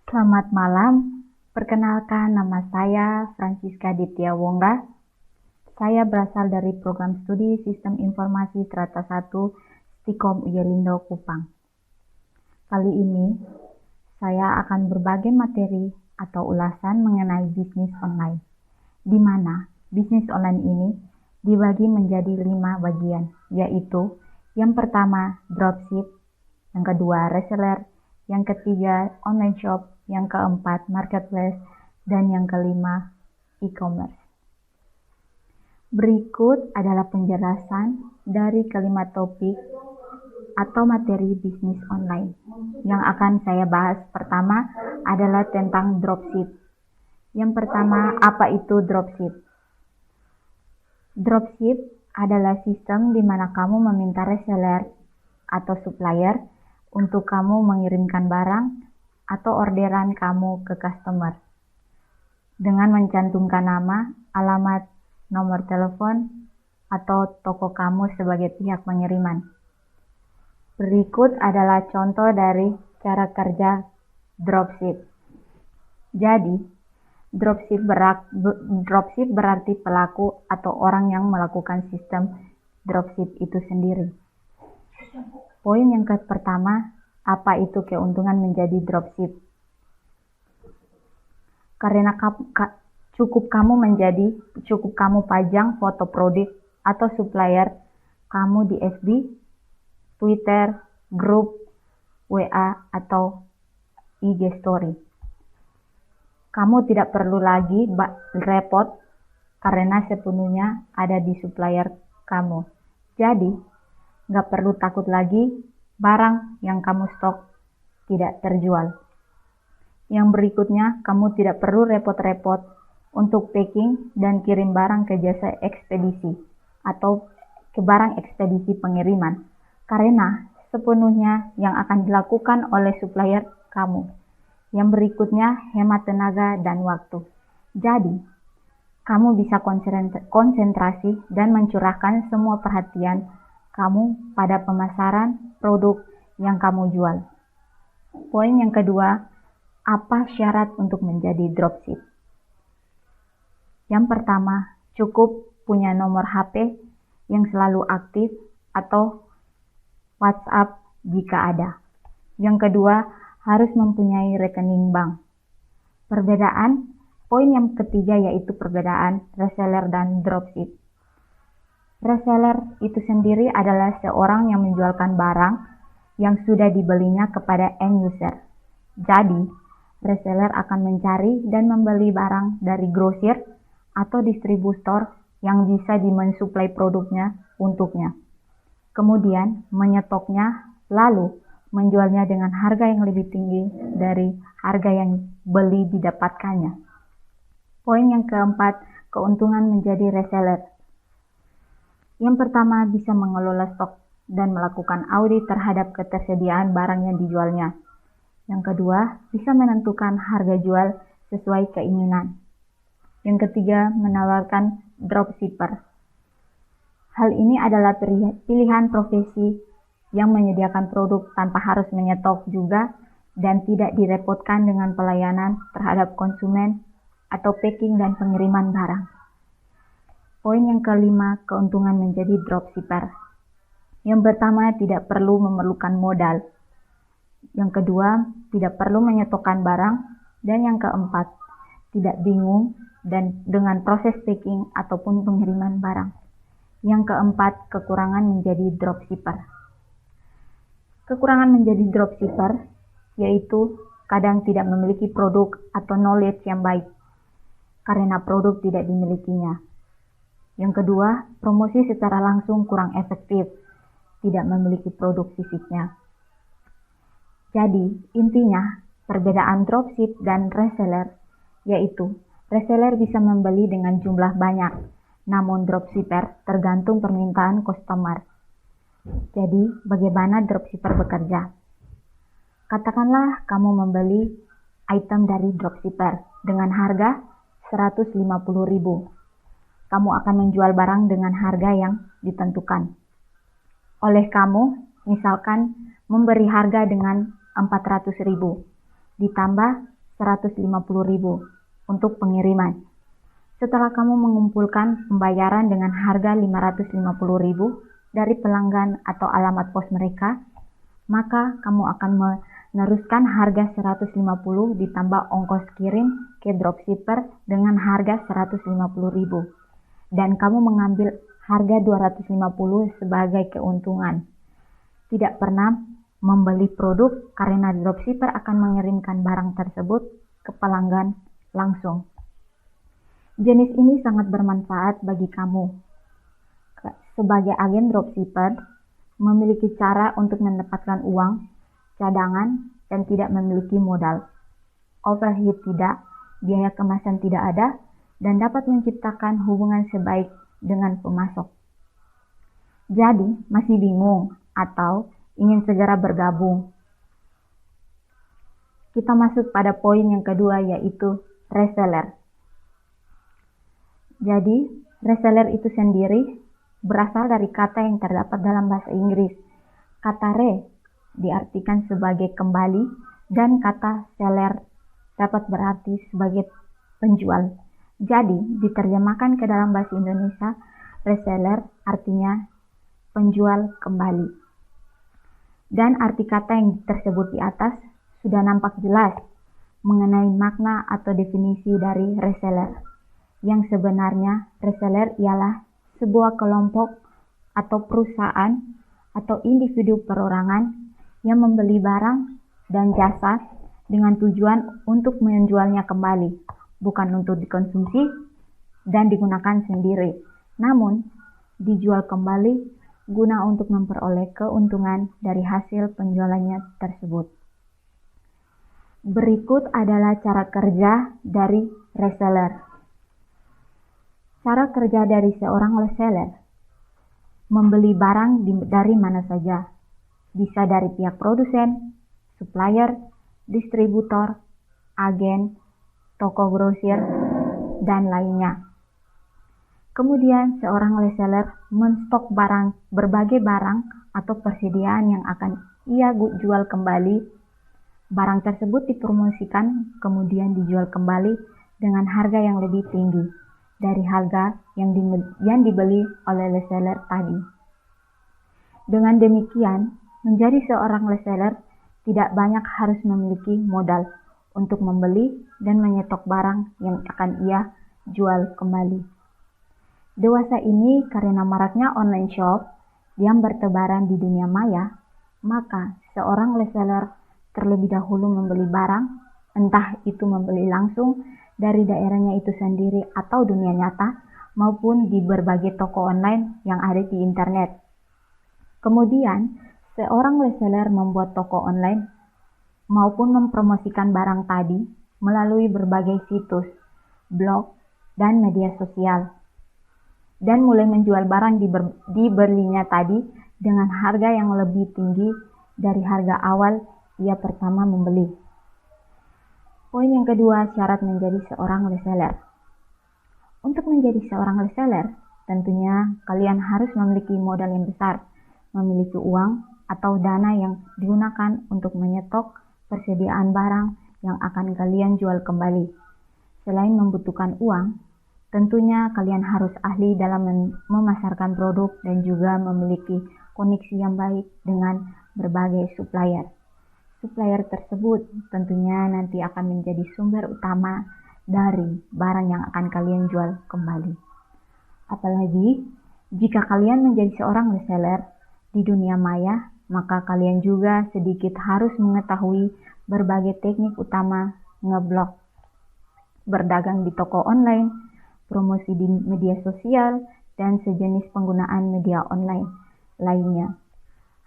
Selamat malam, perkenalkan nama saya Francisca Ditya Wongga. Saya berasal dari program studi Sistem Informasi Strata 1 Stikom Uyelindo Kupang. Kali ini, saya akan berbagi materi atau ulasan mengenai bisnis online, di mana bisnis online ini dibagi menjadi 5 bagian, yaitu yang pertama dropship, yang kedua reseller, yang ketiga online shop, yang keempat marketplace, dan yang kelima e-commerce. Berikut adalah penjelasan dari kelima topik atau materi bisnis online yang akan saya bahas. Pertama adalah tentang dropship. Yang pertama, apa itu dropship? Dropship adalah sistem di mana kamu meminta reseller atau supplier untuk kamu mengirimkan barang atau orderan kamu ke customer dengan mencantumkan nama, alamat, nomor telepon, atau toko kamu sebagai pihak pengiriman. Berikut adalah contoh dari cara kerja dropship. Jadi, dropship berarti pelaku atau orang yang melakukan sistem dropship itu sendiri. Poin yang pertama, apa itu keuntungan menjadi dropship? Karena cukup kamu pajang foto produk atau supplier kamu di FB, Twitter, grup, WA, atau IG story. Kamu tidak perlu lagi repot karena sepenuhnya ada di supplier kamu. Jadi, nggak perlu takut lagi barang yang kamu stok tidak terjual. Yang berikutnya, kamu tidak perlu repot-repot untuk packing dan kirim barang ke jasa ekspedisi atau ke barang ekspedisi pengiriman, karena sepenuhnya yang akan dilakukan oleh supplier kamu. Yang berikutnya, hemat tenaga dan waktu. Jadi, kamu bisa konsentrasi dan mencurahkan semua perhatian kamu pada pemasaran produk yang kamu jual. Poin yang kedua, apa syarat untuk menjadi dropship? Yang pertama, cukup punya nomor HP yang selalu aktif atau WhatsApp jika ada. Yang kedua, harus mempunyai rekening bank. Poin yang ketiga yaitu perbedaan reseller dan dropship. Reseller itu sendiri adalah seorang yang menjualkan barang yang sudah dibelinya kepada end user. Jadi, reseller akan mencari dan membeli barang dari grosir atau distributor yang bisa mensuplai produknya untuknya. Kemudian, menyetoknya, lalu menjualnya dengan harga yang lebih tinggi dari harga yang beli didapatkannya. Poin yang keempat, keuntungan menjadi reseller. Yang pertama, bisa mengelola stok dan melakukan audit terhadap ketersediaan barang yang dijualnya. Yang kedua, bisa menentukan harga jual sesuai keinginan. Yang ketiga, menawarkan dropshipper. Hal ini adalah pilihan profesi yang menyediakan produk tanpa harus menyetok juga dan tidak direpotkan dengan pelayanan terhadap konsumen atau packing dan pengiriman barang. Poin yang kelima, keuntungan menjadi dropshipper. Yang pertama, tidak perlu memerlukan modal. Yang kedua, tidak perlu menyetokkan barang. Dan yang keempat, tidak bingung dengan proses packing ataupun pengiriman barang. Yang keempat, kekurangan menjadi dropshipper. Kekurangan menjadi dropshipper yaitu kadang tidak memiliki produk atau knowledge yang baik karena produk tidak dimilikinya. Yang kedua, promosi secara langsung kurang efektif, tidak memiliki produk fisiknya. Jadi, intinya, perbedaan dropship dan reseller, yaitu reseller bisa membeli dengan jumlah banyak, namun dropshipper tergantung permintaan customer. Jadi, bagaimana dropshipper bekerja? Katakanlah kamu membeli item dari dropshipper dengan harga 150.000. Kamu akan menjual barang dengan harga yang ditentukan. Oleh kamu, misalkan memberi harga dengan 400.000. ditambah 150.000 untuk pengiriman. Setelah kamu mengumpulkan pembayaran dengan harga 550.000 dari pelanggan atau alamat pos mereka, maka kamu akan meneruskan harga 150 ditambah ongkos kirim ke dropshipper dengan harga 150.000 dan kamu mengambil harga 250 sebagai keuntungan. Tidak pernah membeli produk karena dropshipper akan mengirimkan barang tersebut ke pelanggan langsung. Jenis ini sangat bermanfaat bagi kamu. Sebagai agen dropshipper, memiliki cara untuk mendapatkan uang, cadangan, dan tidak memiliki modal. Overhead tidak, biaya kemasan tidak ada, dan dapat menciptakan hubungan sebaik dengan pemasok. Jadi, masih bingung atau ingin segera bergabung? Kita masuk pada poin yang kedua, yaitu reseller. Jadi, reseller itu sendiri berasal dari kata yang terdapat dalam bahasa Inggris. Kata re diartikan sebagai kembali dan kata seller dapat berarti sebagai penjual. Jadi, diterjemahkan ke dalam bahasa Indonesia, reseller artinya penjual kembali. Dan arti kata yang tersebut di atas sudah nampak jelas mengenai makna atau definisi dari reseller. Yang sebenarnya reseller ialah sebuah kelompok atau perusahaan atau individu perorangan yang membeli barang dan jasa dengan tujuan untuk menjualnya kembali, bukan untuk dikonsumsi dan digunakan sendiri, namun dijual kembali guna untuk memperoleh keuntungan dari hasil penjualannya tersebut. Berikut adalah cara kerja dari reseller. Cara kerja dari seorang reseller: membeli barang dari mana saja, bisa dari pihak produsen, supplier, distributor, agen, toko grosir, dan lainnya. Kemudian seorang reseller menstok berbagai barang atau persediaan yang akan ia jual kembali. Barang tersebut dipromosikan kemudian dijual kembali dengan harga yang lebih tinggi dari harga yang dibeli oleh reseller tadi. Dengan demikian, menjadi seorang reseller tidak banyak harus memiliki modal untuk membeli dan menyetok barang yang akan ia jual kembali. Dewasa ini karena maraknya online shop yang bertebaran di dunia maya, maka seorang reseller terlebih dahulu membeli barang, entah itu membeli langsung dari daerahnya itu sendiri atau dunia nyata, maupun di berbagai toko online yang ada di internet. Kemudian, seorang reseller membuat toko online maupun mempromosikan barang tadi melalui berbagai situs, blog, dan media sosial, dan mulai menjual barang dibelinya tadi dengan harga yang lebih tinggi dari harga awal ia pertama membeli. Poin yang kedua, syarat menjadi seorang reseller. Untuk menjadi seorang reseller, tentunya kalian harus memiliki modal yang besar, memiliki uang atau dana yang digunakan untuk menyetok persediaan barang yang akan kalian jual kembali. Selain membutuhkan uang, tentunya kalian harus ahli dalam memasarkan produk dan juga memiliki koneksi yang baik dengan berbagai supplier. Supplier tersebut tentunya nanti akan menjadi sumber utama dari barang yang akan kalian jual kembali. Apalagi jika kalian menjadi seorang reseller di dunia maya, maka kalian juga sedikit harus mengetahui berbagai teknik utama ngeblog, berdagang di toko online, promosi di media sosial, dan sejenis penggunaan media online lainnya.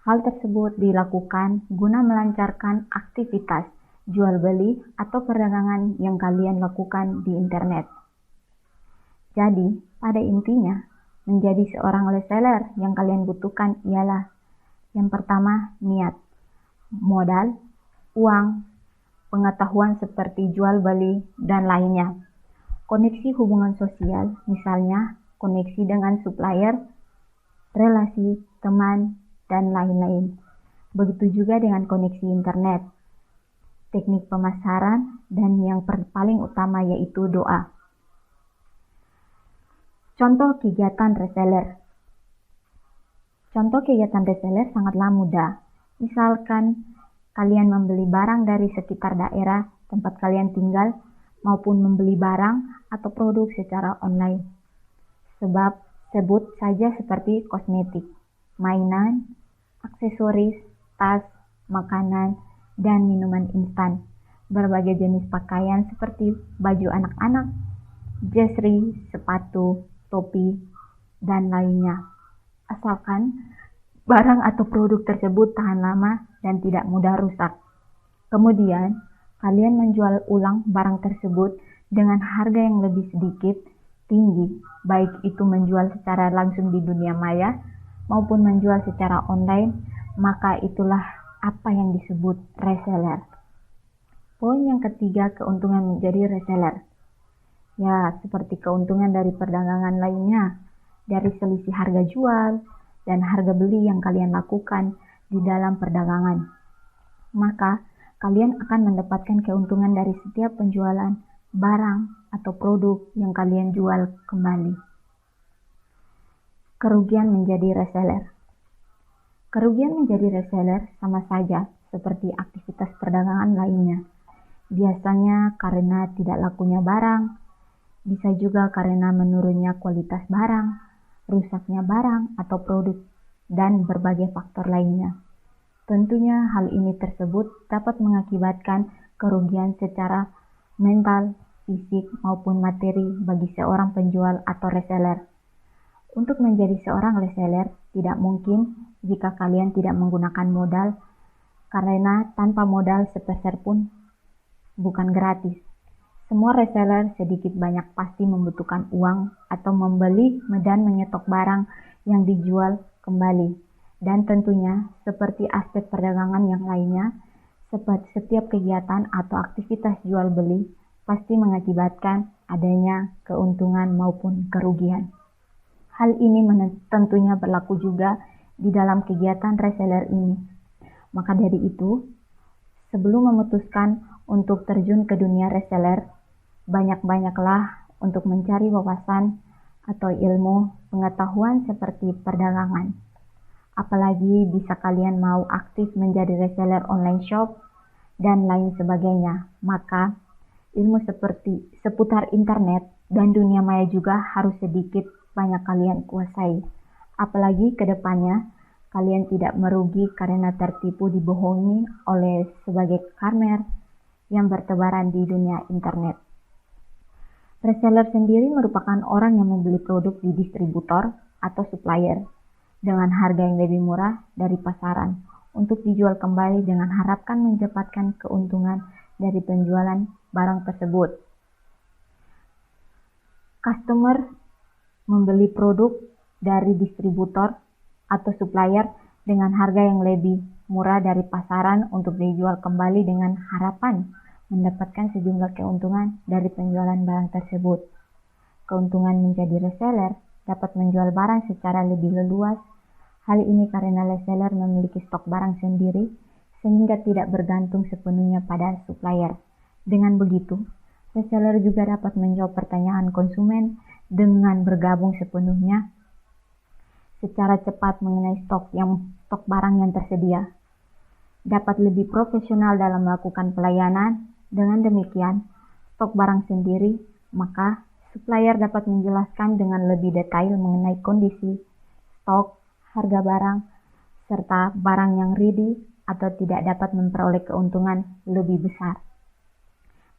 Hal tersebut dilakukan guna melancarkan aktivitas jual beli atau perdagangan yang kalian lakukan di internet. Jadi, pada intinya, menjadi seorang reseller yang kalian butuhkan ialah yang pertama, niat, modal, uang, pengetahuan seperti jual beli, dan lainnya. Koneksi hubungan sosial, misalnya koneksi dengan supplier, relasi, teman, dan lain-lain. Begitu juga dengan koneksi internet. teknik pemasaran, dan yang paling utama yaitu doa. Contoh kegiatan reseller. Contoh kegiatan reseller sangatlah mudah. Misalkan kalian membeli barang dari sekitar daerah tempat kalian tinggal maupun membeli barang atau produk secara online. Sebab sebut saja seperti kosmetik, mainan, aksesoris, tas, makanan, dan minuman instan. Berbagai jenis pakaian seperti baju anak-anak, jesri, sepatu, topi, dan lainnya. Asalkan barang atau produk tersebut tahan lama dan tidak mudah rusak. Kemudian, kalian menjual ulang barang tersebut dengan harga yang lebih sedikit tinggi, baik itu menjual secara langsung di dunia maya maupun menjual secara online, maka itulah apa yang disebut reseller. Poin yang ketiga, keuntungan menjadi reseller. Ya, seperti keuntungan dari perdagangan lainnya, dari selisih harga jual dan harga beli yang kalian lakukan di dalam perdagangan. Maka, kalian akan mendapatkan keuntungan dari setiap penjualan barang atau produk yang kalian jual kembali. Kerugian menjadi reseller. Kerugian menjadi reseller sama saja seperti aktivitas perdagangan lainnya. Biasanya karena tidak lakunya barang, bisa juga karena menurunnya kualitas barang, rusaknya barang atau produk, dan berbagai faktor lainnya. Tentunya hal ini tersebut dapat mengakibatkan kerugian secara mental, fisik, maupun materi bagi seorang penjual atau reseller. Untuk menjadi seorang reseller tidak mungkin jika kalian tidak menggunakan modal, karena tanpa modal sepeser pun bukan gratis. Semua reseller sedikit banyak pasti membutuhkan uang atau membeli dan menyetok barang yang dijual kembali. Dan tentunya seperti aspek perdagangan yang lainnya, setiap kegiatan atau aktivitas jual beli pasti mengakibatkan adanya keuntungan maupun kerugian. Hal ini tentunya berlaku juga di dalam kegiatan reseller ini. Maka dari itu, sebelum memutuskan untuk terjun ke dunia reseller, banyak-banyaklah untuk mencari wawasan atau ilmu pengetahuan seperti perdagangan. Apalagi bisa kalian mau aktif menjadi reseller online shop dan lain sebagainya, maka ilmu seputar internet dan dunia maya juga harus sedikit banyak kalian kuasai. Apalagi ke depannya kalian tidak merugi karena tertipu dibohongi oleh sebagai karmer yang bertebaran di dunia internet. Reseller sendiri merupakan orang yang membeli produk di distributor atau supplier dengan harga yang lebih murah dari pasaran untuk dijual kembali dengan harapan mendapatkan keuntungan dari penjualan barang tersebut. Customer membeli produk dari distributor atau supplier dengan harga yang lebih murah dari pasaran untuk dijual kembali dengan harapan mendapatkan sejumlah keuntungan dari penjualan barang tersebut. Keuntungan menjadi reseller dapat menjual barang secara lebih leluas. Hal ini karena reseller memiliki stok barang sendiri sehingga tidak bergantung sepenuhnya pada supplier. Dengan begitu, reseller juga dapat menjawab pertanyaan konsumen dengan bergabung sepenuhnya secara cepat mengenai stok barang yang tersedia. Dapat lebih profesional dalam melakukan pelayanan. Dengan demikian, stok barang sendiri, maka supplier dapat menjelaskan dengan lebih detail mengenai kondisi stok, harga barang, serta barang yang ready atau tidak dapat memperoleh keuntungan lebih besar.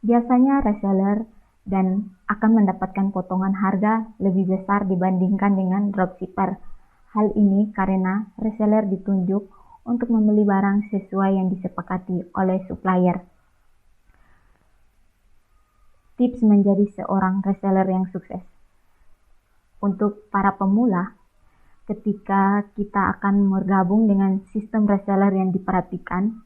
Biasanya reseller dan akan mendapatkan potongan harga lebih besar dibandingkan dengan dropshipper. Hal ini karena reseller ditunjuk untuk membeli barang sesuai yang disepakati oleh supplier. Tips menjadi seorang reseller yang sukses. Untuk para pemula, ketika kita akan bergabung dengan sistem reseller yang diperhatikan,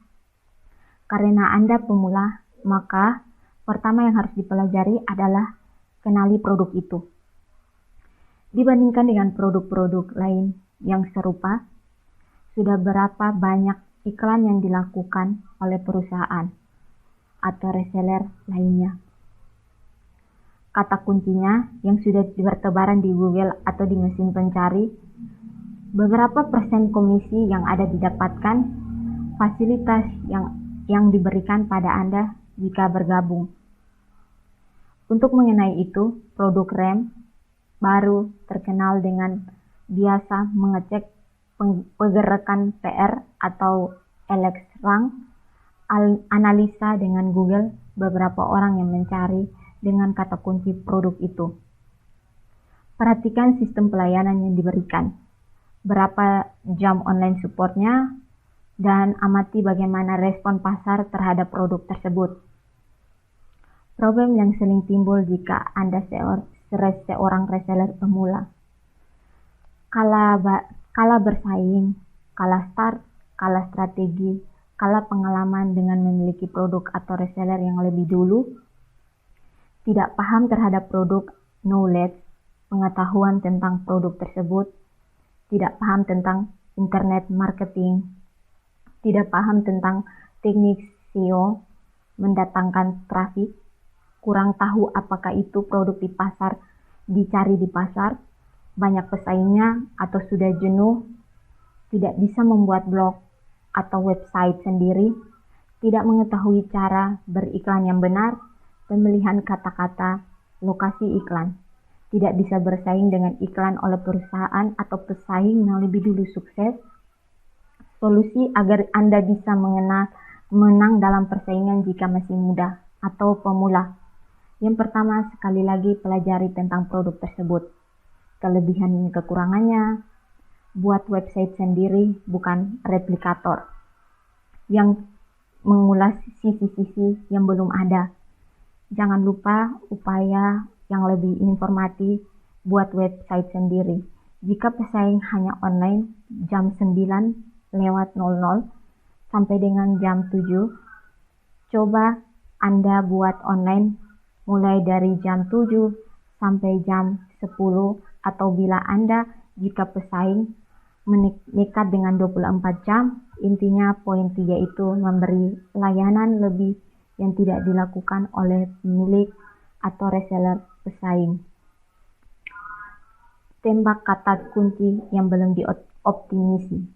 karena Anda pemula, maka pertama yang harus dipelajari adalah kenali produk itu. Dibandingkan dengan produk-produk lain yang serupa, sudah berapa banyak iklan yang dilakukan oleh perusahaan. atau reseller lainnya. Kata kuncinya yang sudah bertebaran di Google atau di mesin pencari, beberapa persen komisi yang ada didapatkan, fasilitas yang diberikan pada Anda jika bergabung. Untuk mengenai itu, produk rem baru terkenal dengan biasa mengecek pergerakan PR atau LX rank, analisa dengan Google beberapa orang yang mencari dengan kata kunci produk itu. Perhatikan sistem pelayanan yang diberikan, berapa jam online supportnya, dan amati bagaimana respon pasar terhadap produk tersebut. Problem yang sering timbul jika Anda seorang reseller pemula. Kalah bersaing, kalah start, kalah strategi, kalah pengalaman dengan memiliki produk atau reseller yang lebih dulu, tidak paham terhadap produk, knowledge, pengetahuan tentang produk tersebut, tidak paham tentang internet marketing, tidak paham tentang teknik SEO, mendatangkan traffic, kurang tahu apakah itu produk dicari di pasar, banyak pesaingnya atau sudah jenuh, tidak bisa membuat blog atau website sendiri, tidak mengetahui cara beriklan yang benar, pemilihan kata-kata, lokasi iklan, tidak bisa bersaing dengan iklan oleh perusahaan atau pesaing yang lebih dulu sukses. Solusi agar Anda bisa menang dalam persaingan jika masih muda atau pemula. Yang pertama, sekali lagi pelajari tentang produk tersebut, kelebihan dan kekurangannya, buat website sendiri bukan replikator yang mengulas sisi-sisi yang belum ada. Jangan lupa upaya yang lebih informatif buat website sendiri. Jika pesaing hanya online jam 9:00 sampai dengan jam 7, coba Anda buat online mulai dari jam 7 sampai jam 10, atau bila Anda jika pesaing mengikat dengan 24 jam, intinya poin 3 itu memberi layanan lebih yang tidak dilakukan oleh pemilik atau reseller pesaing. Tembak kata kunci yang belum dioptimasi.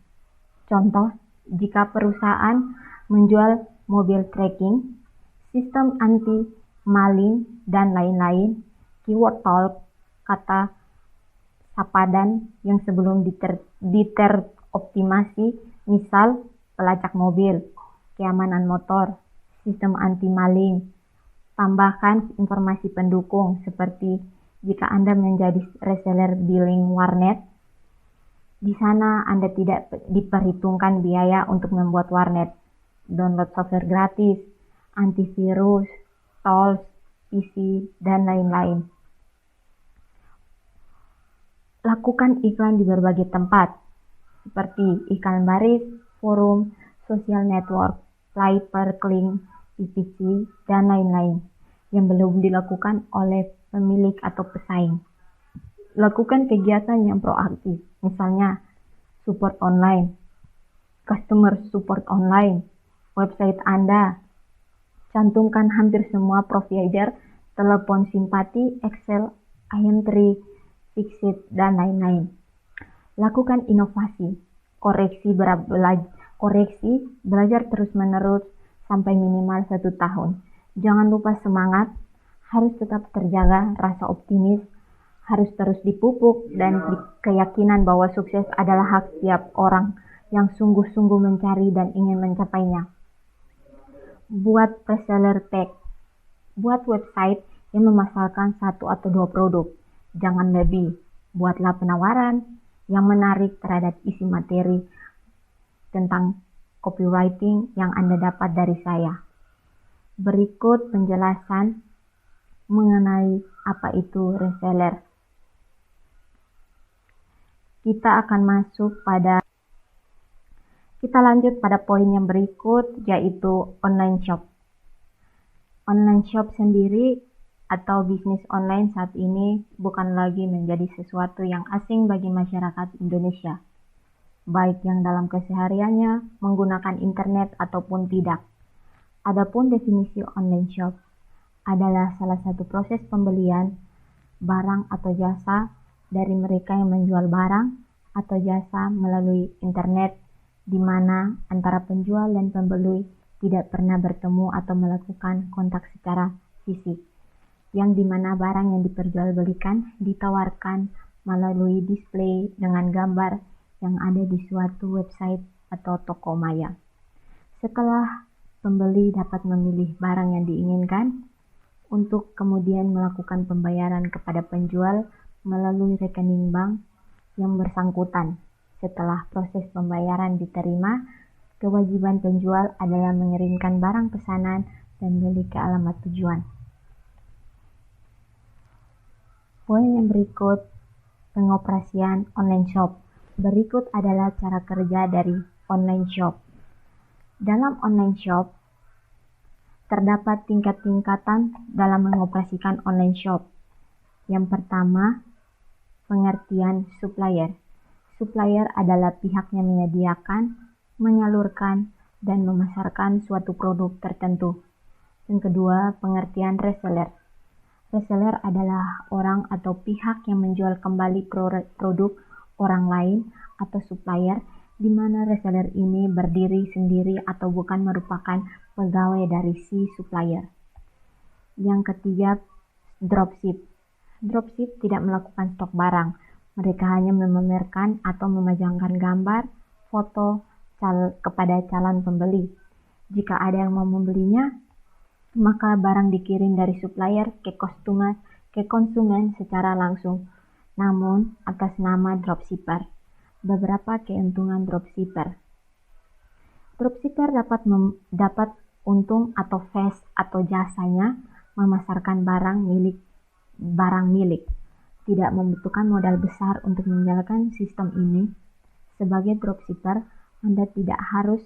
Contoh, jika perusahaan menjual mobil tracking, sistem anti-maling, dan lain-lain, keyword talk, kata sapadan yang sebelum diteroptimasi, misal pelacak mobil, keamanan motor, sistem anti-maling. Tambahkan informasi pendukung seperti jika Anda menjadi reseller billing warnet, di sana Anda tidak diperhitungkan biaya untuk membuat warnet, download software gratis, antivirus, tools, PC, dan lain-lain. Lakukan iklan di berbagai tempat, seperti iklan baris, forum, social network, pay per click, PPC, dan lain-lain yang belum dilakukan oleh pemilik atau pesaing. Lakukan kegiatan yang proaktif, misalnya support online, customer support online, website Anda. Cantumkan hampir semua provider, telepon simpati, Excel, IM3, Fixit, dan lain-lain. Lakukan inovasi, belajar terus-menerus sampai minimal 1 tahun. Jangan lupa semangat, harus tetap terjaga rasa optimis, harus terus dipupuk dan keyakinan bahwa sukses adalah hak setiap orang yang sungguh-sungguh mencari dan ingin mencapainya. Buat reseller tag, buat website yang memasarkan 1 atau 2 produk, jangan lebih. Buatlah penawaran yang menarik terhadap isi materi tentang copywriting yang Anda dapat dari saya. Berikut penjelasan mengenai apa itu reseller. Kita lanjut pada poin yang berikut, yaitu online shop. Online shop sendiri atau bisnis online saat ini bukan lagi menjadi sesuatu yang asing bagi masyarakat Indonesia, baik yang dalam kesehariannya menggunakan internet ataupun tidak. Adapun definisi online shop adalah salah satu proses pembelian barang atau jasa dari mereka yang menjual barang atau jasa melalui internet, di mana antara penjual dan pembeli tidak pernah bertemu atau melakukan kontak secara fisik, yang dimana barang yang diperjualbelikan ditawarkan melalui display dengan gambar yang ada di suatu website atau toko maya. Setelah pembeli dapat memilih barang yang diinginkan, untuk kemudian melakukan pembayaran kepada penjual melalui rekening bank yang bersangkutan. Setelah proses pembayaran diterima, kewajiban penjual adalah mengirimkan barang pesanan dan beli ke alamat tujuan. Poin yang berikut, pengoperasian online shop. Berikut adalah cara kerja dari online shop. Dalam online shop, terdapat tingkat-tingkatan dalam mengoperasikan online shop. Yang pertama, pengertian supplier. Supplier adalah pihak yang menyediakan, menyalurkan, dan memasarkan suatu produk tertentu. Yang kedua, pengertian reseller. Reseller adalah orang atau pihak yang menjual kembali produk orang lain atau supplier, di mana reseller ini berdiri sendiri atau bukan merupakan pegawai dari si supplier. Yang ketiga, dropship. Dropship tidak melakukan stok barang. Mereka hanya memamerkan atau memajangkan gambar, foto kepada calon pembeli. Jika ada yang mau membelinya, maka barang dikirim dari supplier ke konsumen secara langsung, namun atas nama dropshipper. Beberapa keuntungan dropshipper. Dropshipper dapat untung atau fees atau jasanya memasarkan barang milik. Tidak membutuhkan modal besar untuk menjalankan sistem ini. Sebagai dropshipper, Anda tidak harus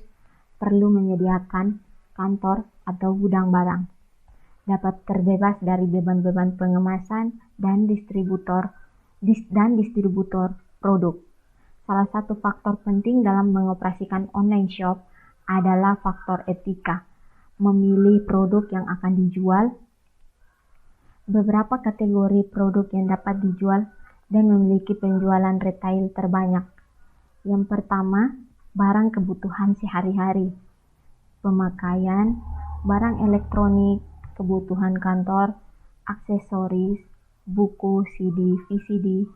perlu menyediakan kantor atau gudang barang. Dapat terbebas dari beban-beban pengemasan dan distributor produk. Salah satu faktor penting dalam mengoperasikan online shop adalah faktor etika, memilih produk yang akan dijual. Beberapa kategori produk yang dapat dijual dan memiliki penjualan retail terbanyak. Yang pertama, barang kebutuhan sehari-hari, pemakaian, barang elektronik, kebutuhan kantor, aksesoris, buku, CD, VCD,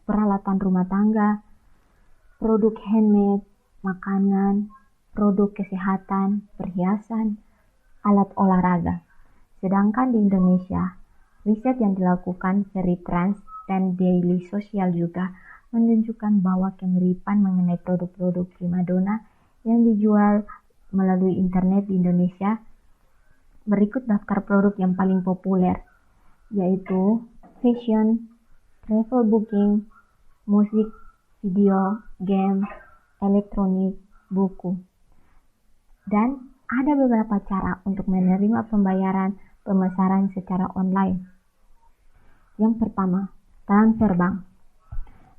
peralatan rumah tangga, produk handmade, makanan, produk kesehatan, perhiasan, alat olahraga. Sedangkan di Indonesia, riset yang dilakukan Veritrans dan Daily Social juga menunjukkan bahwa kemiripan mengenai produk-produk primadona yang dijual melalui internet di Indonesia. Berikut daftar produk yang paling populer, yaitu fashion, travel booking, musik, video, game, elektronik, buku. Dan ada beberapa cara untuk menerima pembayaran pemesanan secara online. Yang pertama, transfer bank.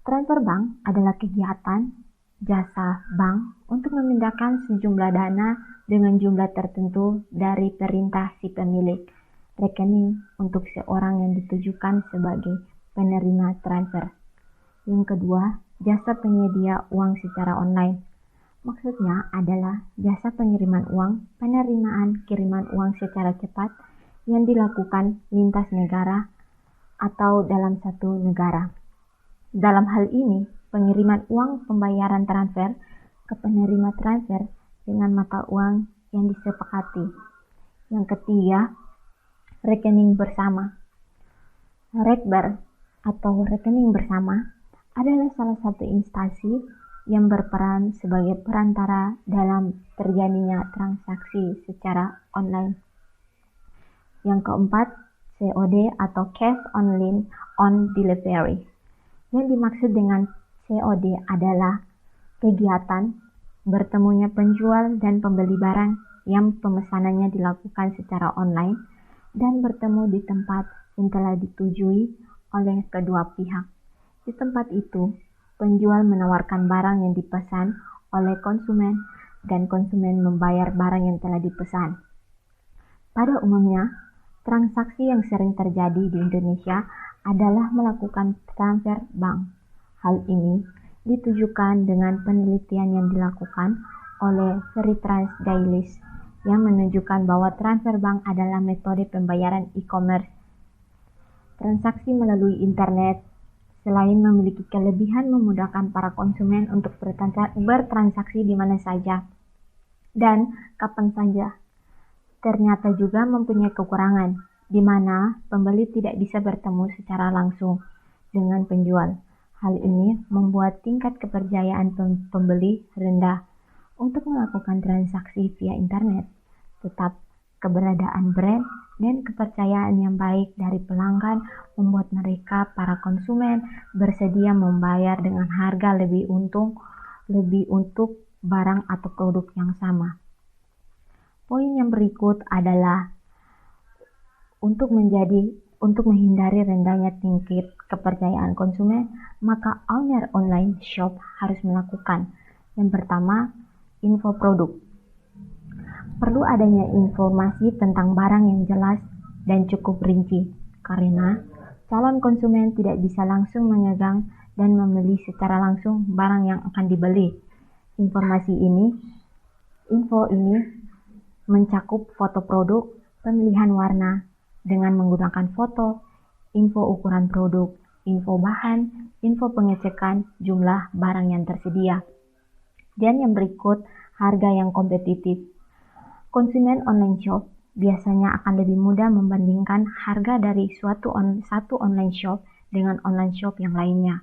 Transfer bank adalah kegiatan jasa bank untuk memindahkan sejumlah dana dengan jumlah tertentu dari perintah si pemilik rekening untuk seorang yang ditujukan sebagai penerima transfer. Yang kedua, jasa penyedia uang secara online. Maksudnya adalah jasa pengiriman uang, penerimaan kiriman uang secara cepat yang dilakukan lintas negara atau dalam satu negara. Dalam hal ini, pengiriman uang pembayaran transfer ke penerima transfer dengan mata uang yang disepakati. Yang ketiga, rekening bersama. Rekber atau rekening bersama adalah salah satu instansi yang berperan sebagai perantara dalam terjadinya transaksi secara online. Yang keempat, COD atau Cash on Delivery. Yang dimaksud dengan COD adalah kegiatan bertemunya penjual dan pembeli barang yang pemesanannya dilakukan secara online dan bertemu di tempat yang telah ditujui oleh kedua pihak. Di tempat itu, penjual menawarkan barang yang dipesan oleh konsumen dan konsumen membayar barang yang telah dipesan. Pada umumnya, transaksi yang sering terjadi di Indonesia adalah melakukan transfer bank. Hal ini ditujukan dengan penelitian yang dilakukan oleh Veritrans Dailys yang menunjukkan bahwa transfer bank adalah metode pembayaran e-commerce. Transaksi melalui internet selain memiliki kelebihan memudahkan para konsumen untuk bertransaksi di mana saja dan kapan saja, ternyata juga mempunyai kekurangan, di mana pembeli tidak bisa bertemu secara langsung dengan penjual. Hal ini membuat tingkat kepercayaan pembeli rendah untuk melakukan transaksi via internet. Tetap keberadaan brand dan kepercayaan yang baik dari pelanggan membuat mereka, para konsumen, bersedia membayar dengan harga lebih untuk barang atau produk yang sama. Poin yang berikut adalah untuk menghindari rendahnya tingkat kepercayaan konsumen, maka owner online shop harus melakukan. Yang pertama, info produk. Perlu adanya informasi tentang barang yang jelas dan cukup rinci, karena calon konsumen tidak bisa langsung memegang dan membeli secara langsung barang yang akan dibeli. Info ini mencakup foto produk, pemilihan warna dengan menggunakan foto, info ukuran produk, info bahan, info pengecekan jumlah barang yang tersedia. Dan yang berikut, harga yang kompetitif. Konsumen online shop biasanya akan lebih mudah membandingkan harga dari satu online shop dengan online shop yang lainnya.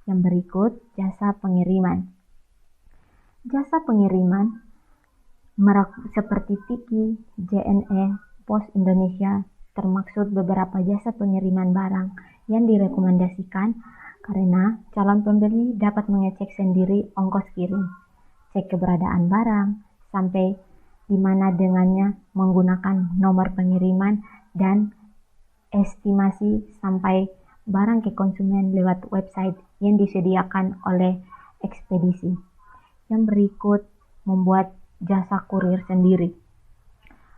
Yang berikut, jasa pengiriman. Jasa pengiriman seperti Tiki, JNE, Pos Indonesia, termaksud beberapa jasa pengiriman barang yang direkomendasikan karena calon pembeli dapat mengecek sendiri ongkos kirim, cek keberadaan barang, sampai di mana dengannya menggunakan nomor pengiriman dan estimasi sampai barang ke konsumen lewat website yang disediakan oleh ekspedisi. Yang berikut, membuat jasa kurir sendiri.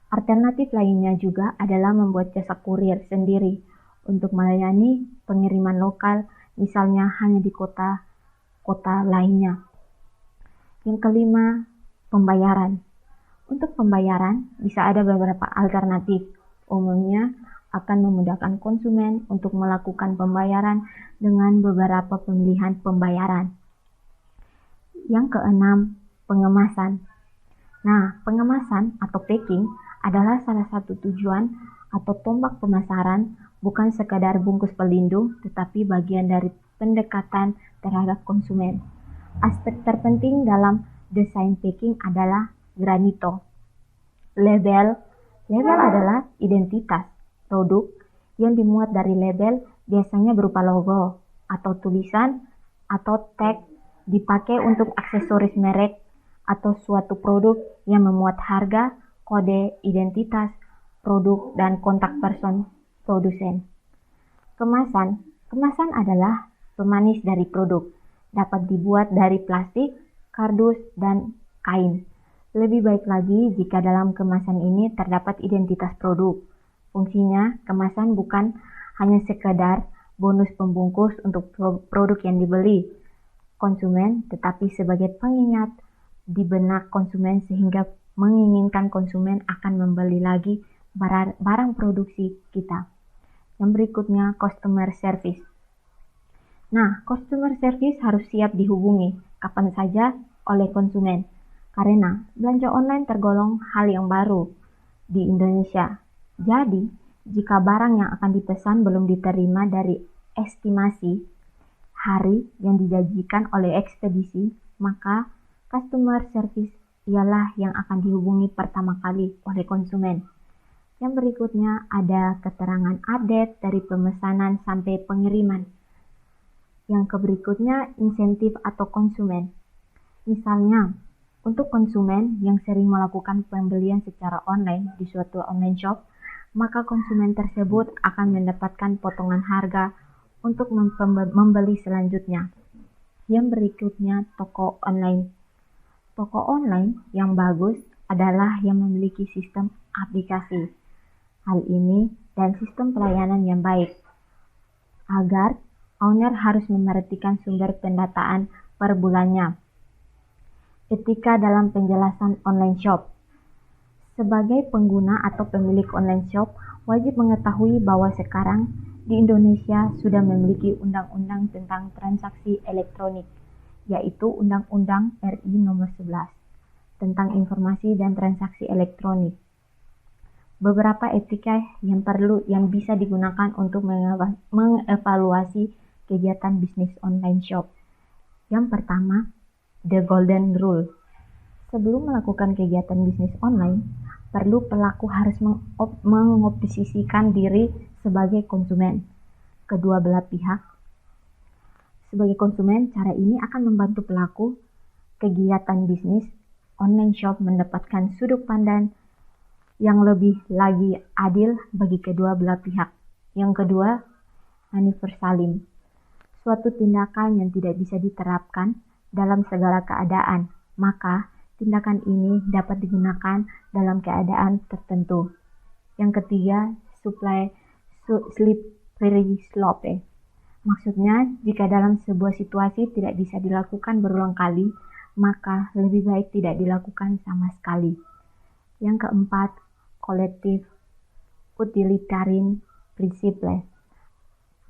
Alternatif lainnya juga adalah membuat jasa kurir sendiri untuk melayani pengiriman lokal, misalnya hanya di kota lainnya. Yang kelima, pembayaran. Untuk pembayaran bisa ada beberapa alternatif. Umumnya akan memudahkan konsumen untuk melakukan pembayaran dengan beberapa pemilihan pembayaran. Yang keenam, pengemasan. Nah, pengemasan atau packing adalah salah satu tujuan atau tombak pemasaran, bukan sekadar bungkus pelindung, tetapi bagian dari pendekatan terhadap konsumen. Aspek terpenting dalam desain packing adalah granito. Label adalah identitas produk yang dimuat dari label, biasanya berupa logo atau tulisan atau tag, dipakai untuk aksesoris merek atau suatu produk yang memuat harga, kode identitas produk, dan kontak person produsen. Kemasan adalah pemanis dari produk, dapat dibuat dari plastik, kardus, dan kain. Lebih baik lagi jika dalam kemasan ini terdapat identitas produk. Fungsinya, kemasan bukan hanya sekedar bonus pembungkus untuk produk yang dibeli konsumen, tetapi sebagai pengingat di benak konsumen sehingga menginginkan konsumen akan membeli lagi barang produksi kita. Yang berikutnya, customer service. Nah, customer service harus siap dihubungi kapan saja oleh konsumen, karena belanja online tergolong hal yang baru di Indonesia. Jadi, jika barang yang akan dipesan belum diterima dari estimasi hari yang dijanjikan oleh ekspedisi, maka customer service ialah yang akan dihubungi pertama kali oleh konsumen. Yang berikutnya ada keterangan update dari pemesanan sampai pengiriman. Yang berikutnya insentif atau konsumen. Misalnya, untuk konsumen yang sering melakukan pembelian secara online di suatu online shop, maka konsumen tersebut akan mendapatkan potongan harga untuk membeli selanjutnya. Yang berikutnya, toko online. Toko online yang bagus adalah yang memiliki sistem aplikasi. Hal ini dan sistem pelayanan yang baik. Agar owner harus memerhatikan sumber pendataan per bulannya. Etika dalam penjelasan online shop. Sebagai pengguna atau pemilik online shop, wajib mengetahui bahwa sekarang di Indonesia sudah memiliki undang-undang tentang transaksi elektronik, yaitu Undang-Undang RI Nomor 11 tentang informasi dan transaksi elektronik. Beberapa etika yang bisa digunakan untuk mengevaluasi kegiatan bisnis online shop. Yang pertama, the golden rule. Sebelum melakukan kegiatan bisnis online, perlu pelaku harus mengoposisikan diri sebagai konsumen. Kedua belah pihak. Sebagai konsumen, cara ini akan membantu pelaku kegiatan bisnis online shop mendapatkan sudut pandang yang lebih lagi adil bagi kedua belah pihak. Yang kedua, universalim. Suatu tindakan yang tidak bisa diterapkan dalam segala keadaan, maka tindakan ini dapat digunakan dalam keadaan tertentu. Yang ketiga, slippery slope. Maksudnya, jika dalam sebuah situasi tidak bisa dilakukan berulang kali, maka lebih baik tidak dilakukan sama sekali. Yang keempat, collective utilitarian principle.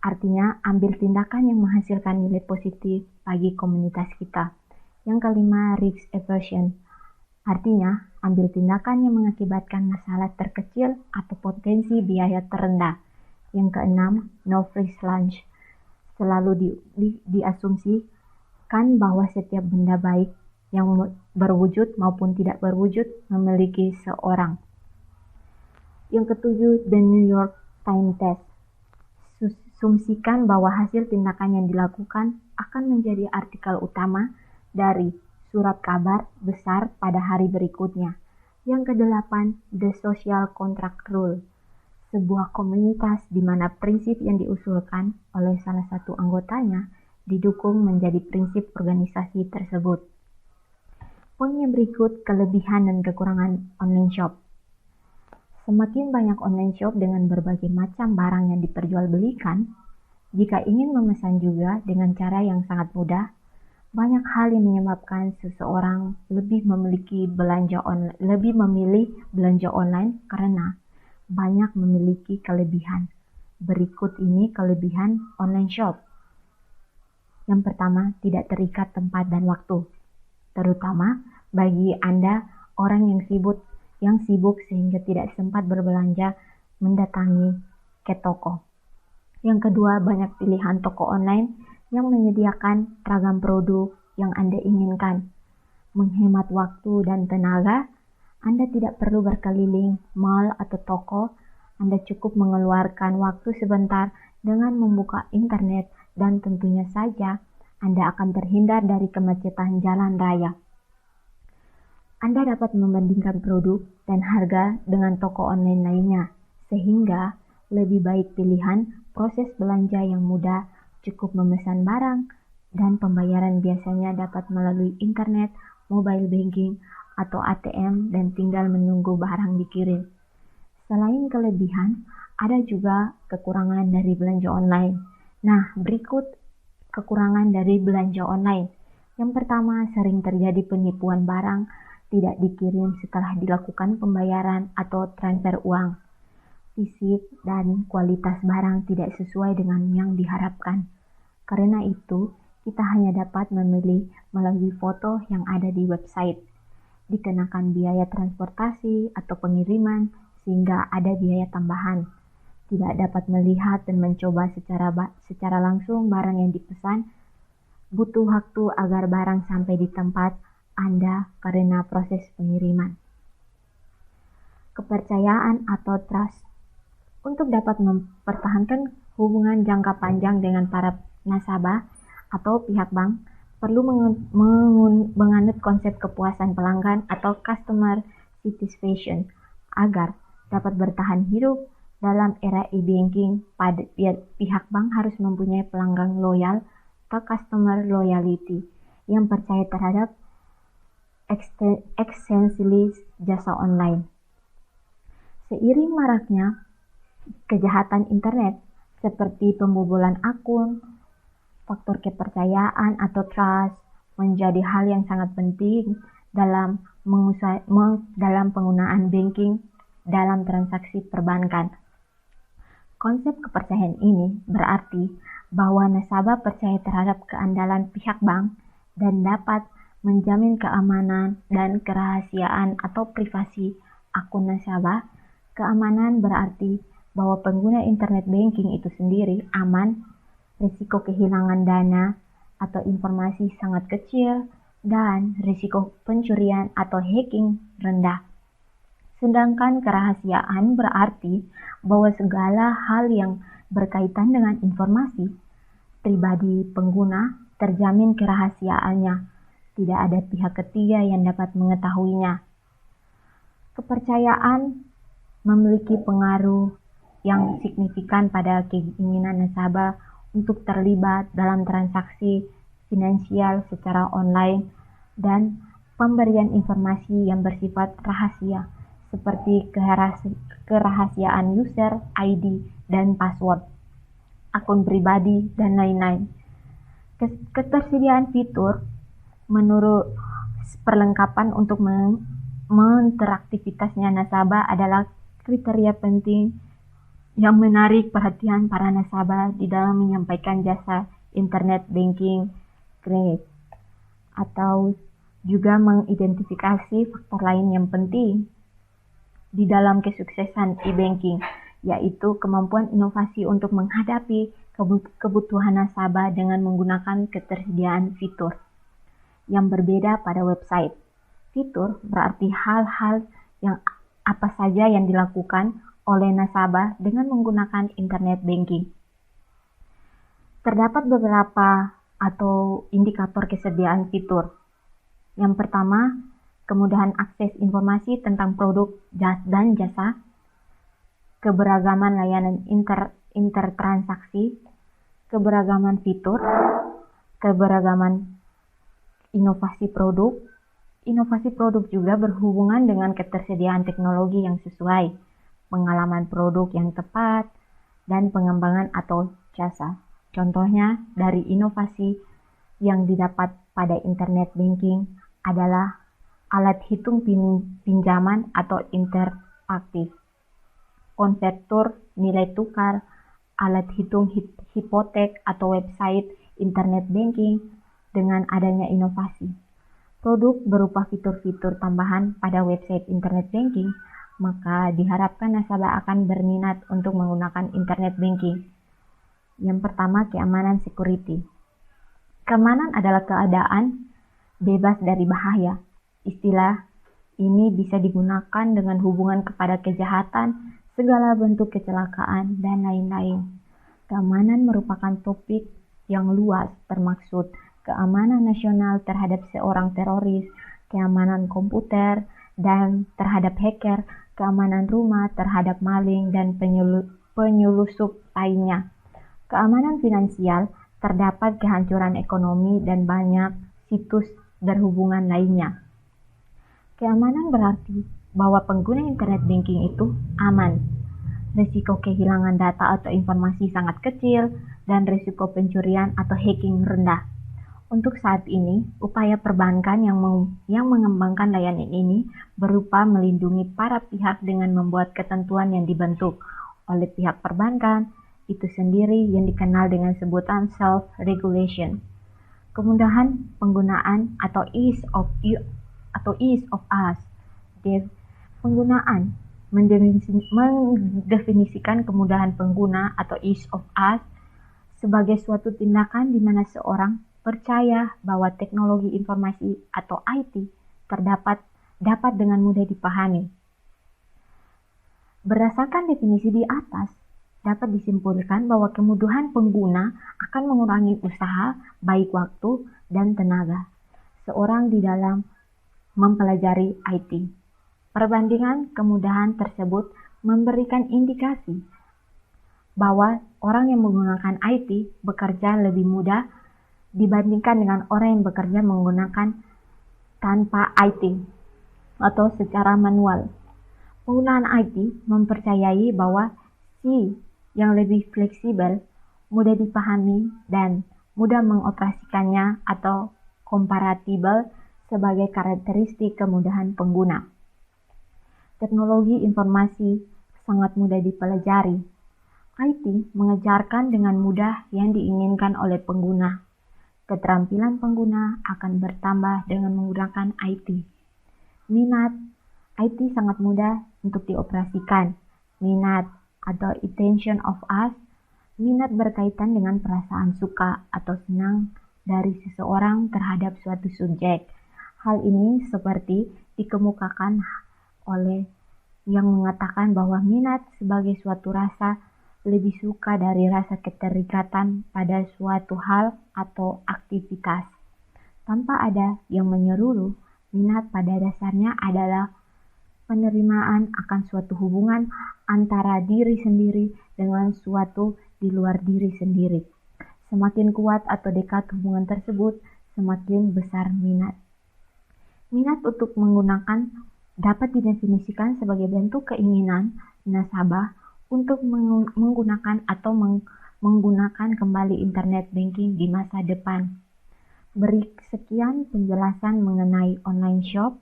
Artinya, ambil tindakan yang menghasilkan nilai positif bagi komunitas kita. Yang kelima, risk aversion. Artinya, ambil tindakan yang mengakibatkan masalah terkecil atau potensi biaya terendah. Yang keenam, no free lunch. Selalu diasumsikan bahwa setiap benda baik yang berwujud maupun tidak berwujud memiliki seorang. Yang ketujuh, the New York Times test. Asumsikan bahwa hasil tindakan yang dilakukan akan menjadi artikel utama dari surat kabar besar pada hari berikutnya. Yang kedelapan, the social contract rule. Sebuah komunitas di mana prinsip yang diusulkan oleh salah satu anggotanya didukung menjadi prinsip organisasi tersebut. Poin yang berikut, kelebihan dan kekurangan online shop. Semakin banyak online shop dengan berbagai macam barang yang diperjualbelikan, jika ingin memesan juga dengan cara yang sangat mudah, banyak hal yang menyebabkan seseorang lebih memilih belanja online karena banyak memiliki kelebihan. Berikut ini kelebihan online shop. Yang pertama, tidak terikat tempat dan waktu. Terutama bagi Anda orang yang sibuk sehingga tidak sempat berbelanja mendatangi ke toko. Yang kedua, banyak pilihan toko online yang menyediakan ragam produk yang Anda inginkan. Menghemat waktu dan tenaga, Anda tidak perlu berkeliling mall atau toko. Anda cukup mengeluarkan waktu sebentar dengan membuka internet dan tentunya saja Anda akan terhindar dari kemacetan jalan raya. Anda dapat membandingkan produk dan harga dengan toko online lainnya, sehingga lebih baik pilihan proses belanja yang mudah, cukup memesan barang, dan pembayaran biasanya dapat melalui internet, mobile banking, atau ATM dan tinggal menunggu barang dikirim. Selain kelebihan, ada juga kekurangan dari belanja online. Nah, berikut kekurangan dari belanja online. Yang pertama, sering terjadi penipuan barang tidak dikirim setelah dilakukan pembayaran atau transfer uang. Fisik dan kualitas barang tidak sesuai dengan yang diharapkan. Karena itu, kita hanya dapat memilih melalui foto yang ada di website. Dikenakan biaya transportasi atau pengiriman sehingga ada biaya tambahan. Tidak dapat melihat dan mencoba secara langsung barang yang dipesan. Butuh waktu agar barang sampai di tempat Anda karena proses pengiriman. Kepercayaan atau trust. Untuk dapat mempertahankan hubungan jangka panjang dengan para nasabah atau pihak bank, perlu menganut konsep kepuasan pelanggan atau customer satisfaction agar dapat bertahan hidup dalam era e-banking. Pihak bank harus mempunyai pelanggan loyal atau customer loyalty yang percaya terhadap essentially jasa online. Seiring maraknya kejahatan internet seperti pembobolan akun, faktor kepercayaan atau trust menjadi hal yang sangat penting dalam penggunaan banking dalam transaksi perbankan. Konsep kepercayaan ini berarti bahwa nasabah percaya terhadap keandalan pihak bank dan dapat menjamin keamanan dan kerahasiaan atau privasi akun nasabah. Keamanan berarti bahwa pengguna internet banking itu sendiri aman, risiko kehilangan dana atau informasi sangat kecil, dan risiko pencurian atau hacking rendah. Sedangkan kerahasiaan berarti bahwa segala hal yang berkaitan dengan informasi pribadi pengguna terjamin kerahasiaannya. Tidak ada pihak ketiga yang dapat mengetahuinya. Kepercayaan memiliki pengaruh yang signifikan pada keinginan nasabah untuk terlibat dalam transaksi finansial secara online dan pemberian informasi yang bersifat rahasia, seperti kerahasiaan user, ID, dan password, akun pribadi, dan lain-lain. Ketersediaan fitur menurut perlengkapan untuk menteraktivitasnya nasabah adalah kriteria penting yang menarik perhatian para nasabah di dalam menyampaikan jasa internet banking credit, atau juga mengidentifikasi faktor lain yang penting di dalam kesuksesan e-banking, yaitu kemampuan inovasi untuk menghadapi kebutuhan nasabah dengan menggunakan ketersediaan fitur yang berbeda pada website. Fitur berarti hal-hal yang apa saja yang dilakukan oleh nasabah dengan menggunakan internet banking. Terdapat beberapa atau indikator kesediaan fitur. Yang pertama, kemudahan akses informasi tentang produk dan jasa, keberagaman layanan intertransaksi, keberagaman fitur, keberagaman inovasi produk. Inovasi produk juga berhubungan dengan ketersediaan teknologi yang sesuai, pengalaman produk yang tepat, dan pengembangan atau jasa. Contohnya dari inovasi yang didapat pada internet banking adalah alat hitung pinjaman atau interaktif, konverter nilai tukar, alat hitung hipotek atau website internet banking. Dengan adanya inovasi produk berupa fitur-fitur tambahan pada website internet banking, maka diharapkan nasabah akan berminat untuk menggunakan internet banking. Yang pertama, keamanan security. Keamanan adalah keadaan bebas dari bahaya. Istilah ini bisa digunakan dengan hubungan kepada kejahatan, segala bentuk kecelakaan, dan lain-lain. Keamanan merupakan topik yang luas, termaksud keamanan nasional terhadap seorang teroris, keamanan komputer dan terhadap hacker, keamanan rumah terhadap maling dan penyulusup lainnya. Keamanan finansial terdapat kehancuran ekonomi dan banyak situs berhubungan lainnya. Keamanan berarti bahwa pengguna internet banking itu aman. Risiko kehilangan data atau informasi sangat kecil dan risiko pencurian atau hacking rendah. Untuk saat ini, upaya perbankan yang mengembangkan layanan ini berupa melindungi para pihak dengan membuat ketentuan yang dibentuk oleh pihak perbankan itu sendiri yang dikenal dengan sebutan self-regulation. Kemudahan penggunaan atau ease of use. Penggunaan mendefinisikan kemudahan pengguna atau ease of use sebagai suatu tindakan di mana seorang percaya bahwa teknologi informasi atau IT dapat dengan mudah dipahami. Berdasarkan definisi di atas, dapat disimpulkan bahwa kemudahan pengguna akan mengurangi usaha, baik waktu dan tenaga seorang di dalam mempelajari IT. Perbandingan kemudahan tersebut memberikan indikasi bahwa orang yang menggunakan IT bekerja lebih mudah dibandingkan dengan orang yang bekerja menggunakan tanpa IT atau secara manual. Penggunaan IT mempercayai bahwa C yang lebih fleksibel, mudah dipahami, dan mudah mengoperasikannya atau kompatibel sebagai karakteristik kemudahan pengguna. Teknologi informasi sangat mudah dipelajari. IT mengejarkan dengan mudah yang diinginkan oleh pengguna. Keterampilan pengguna akan bertambah dengan menggunakan IT. Minat IT sangat mudah untuk dioperasikan. Minat atau attention of us, minat berkaitan dengan perasaan suka atau senang dari seseorang terhadap suatu subjek. Hal ini seperti dikemukakan oleh yang mengatakan bahwa minat sebagai suatu rasa lebih suka dari rasa keterikatan pada suatu hal atau aktivitas. Tanpa ada yang menyeluruh, minat pada dasarnya adalah penerimaan akan suatu hubungan antara diri sendiri dengan suatu di luar diri sendiri. Semakin kuat atau dekat hubungan tersebut, semakin besar minat. Minat untuk menggunakan dapat didefinisikan sebagai bentuk keinginan nasabah untuk menggunakan atau menggunakan kembali internet banking di masa depan. Beri sekian penjelasan mengenai online shop.